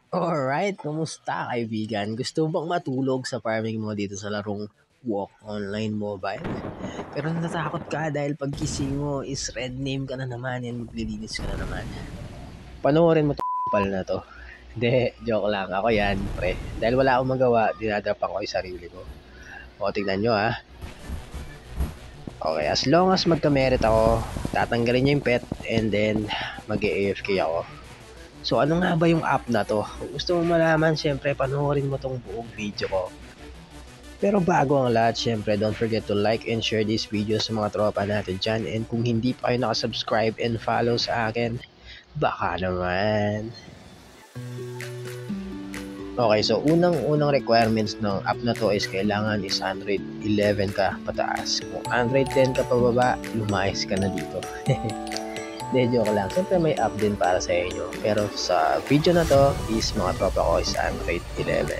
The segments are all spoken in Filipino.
Alright, kumusta kaibigan? Gusto bang matulog sa farming mo dito sa larong Walk Online Mobile? Pero natatakot ka dahil pagkising mo is red name ka na naman and maglilinis ka na naman. Panoorin mo to pal na to. Hindi, joke lang. Ako yan, pre. Dahil wala akong magawa, dinadapan ko yung sarili ko. O, tignan nyo ha. Okay, as long as magka-merit ako, tatanggalin niya yung pet and then mag-AFK ako. So ano nga ba yung app na to? Kung gusto mo malaman, syempre panoorin mo tong buong video ko. Pero bago ang lahat, syempre don't forget to like and share this video sa mga tropa natin dyan. And kung hindi pa kayo nakasubscribe and follow sa akin, baka naman. Okay, so unang requirements ng app na to is kailangan is Android 11 ka pataas. Kung Android 10 ka pababa, lumayas ka na dito. Hindi, joke lang. Siyempre may app din para sa inyo. Pero sa video na to is mga tropa ko is Android 11.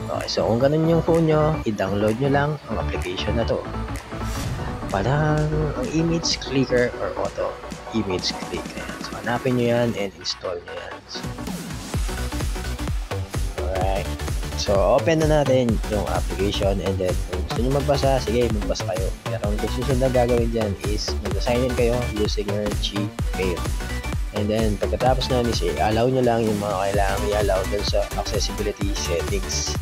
Okay, so kung ganun yung phone nyo, i-download nyo lang ang application na to. Parang ang image clicker or auto image clicker. So hanapin nyo yan and install nyo yan. Alright. So open na natin yung application and then kung gusto nyo magbasa, sige magbasa kayo. Pero ang susunod na gagawin dyan is mag-sign in kayo using your Gmail. And then pagkatapos na is i-allow nyo lang yung mga kailangan i-allow dun sa accessibility settings.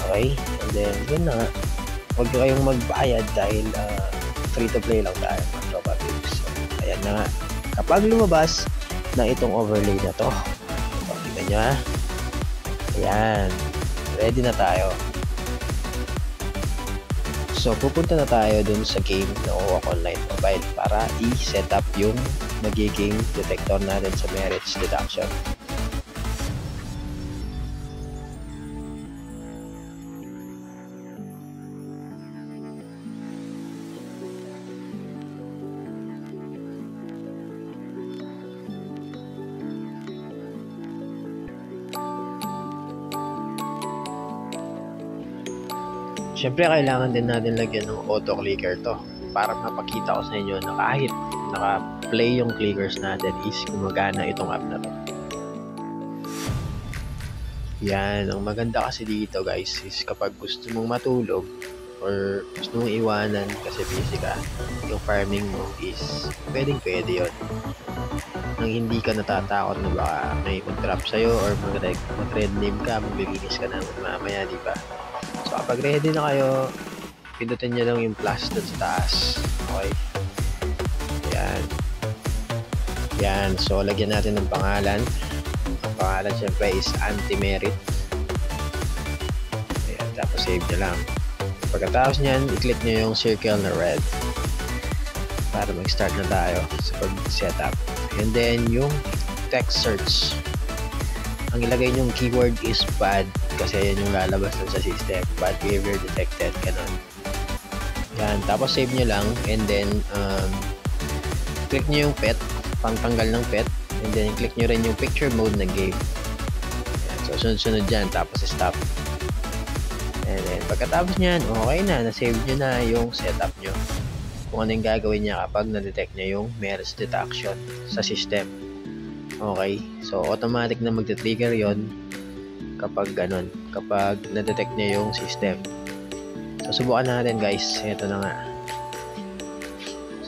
Okay? And then yun na nga. Huwag kayong magbayad dahil free to play lang tayo mga tropa pigs. So, ayan na nga. Kapag lumabas na itong overlay na to, tignan nyo ha. Ayan. Ready na tayo. So, pupunta na tayo dun sa game na Walk Online Mobile para i-set up yung magiging detector natin sa merits deduction. Siyempre, kailangan din natin lagyan ng auto clicker to para mapakita ko sa inyo na kahit naka-play yung clickers natin is gumagana itong app na to. Yan, ang maganda kasi dito guys is kapag gusto mong matulog or gusto mong iwanan kasi busy ka, yung farming mo is pwede yun. Nang hindi ka natatakot na baka may mag-drop sa'yo or mag-red name ka, maglilinis ka na mamaya, di ba? So kapag ready na kayo, pindutin nyo lang yung plus dun sa taas. Okay? Yan. Yan. So lagyan natin ng pangalan. Ang pangalan syempre is anti-merit. Ayan. Tapos save nyo lang. Pagkatapos nyan, i-click nyo yung circle na red para mag-start na tayo sa pag-setup. And then yung text search. Ang ilagay nyong keyword is bad kasi yan yung lalabas sa system. Bad behavior detected, ganun. Yan, tapos save nyo lang and then click nyo yung pet, pangtanggal ng pet, and then click nyo rin yung picture mode na game. Yan, so sunod-sunod dyan, tapos stop. And then pagkatapos nyan, okay na, na-save nyo na yung setup nyo. Kung ano yung gagawin niya kapag na-detect nyo yung merits deduction sa system. Okay, so automatic na magte-trigger yon kapag ganun, kapag na-detect niya yung system. So subukan natin guys, ito na nga.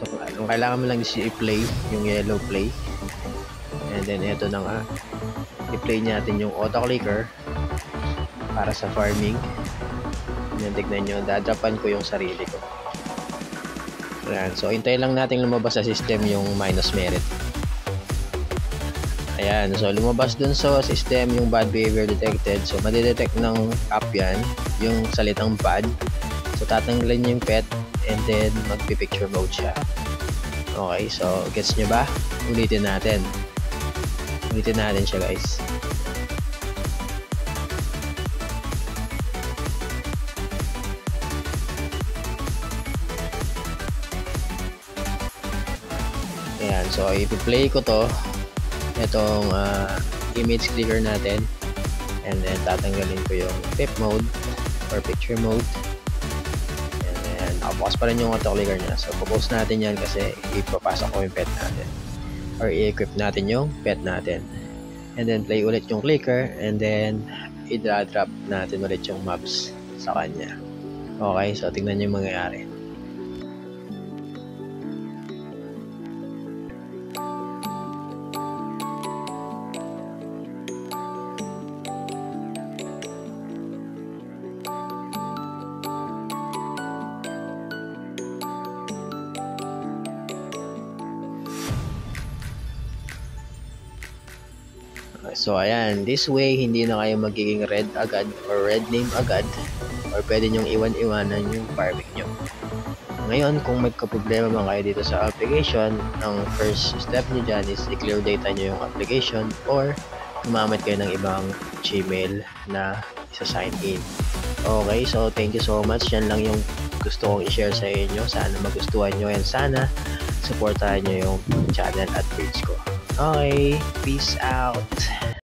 So ang kailangan mo lang is i-play yung yellow play, and then ito na nga, i-play natin yung auto clicker para sa farming. And tignan nyo, dadapan ko yung sarili ko. Ayan, so hintay lang natin lumabas sa system yung minus merit. Ayan, so lumabas dun sa system yung bad behavior detected. So madidetect ng app yan, yung salitang bad. So tatanggalin yung pet and then magpipicture mode siya. Okay, so gets nyo ba? Ulitin natin siya guys. Ayan, so i-play ko to, itong image clicker natin, and then tatanggalin ko yung tip mode or picture mode, and then nakabukas pa rin yung auto clicker nya. So popost natin yan kasi ipapasok ko yung pet natin or i-equip natin yung pet natin. and then play ulit yung clicker, and then i-drop natin ulit yung mobs sa kanya. Okay, so tingnan nyo yung mangyayari. So ayan, this way hindi na kayo magiging red agad or red name agad, or pwede nyong iwan-iwanan yung farming nyo. Ngayon, kung may kaproblema man kayo dito sa application, ang first step nyo dyan is i-clear data nyo yung application or gumamit kayo ng ibang Gmail na isa-sign in. Okay, so thank you so much. Yan lang yung gusto kong i-share sa inyo. Sana magustuhan nyo and sana supportahan nyo yung channel at page ko. Okay, peace out!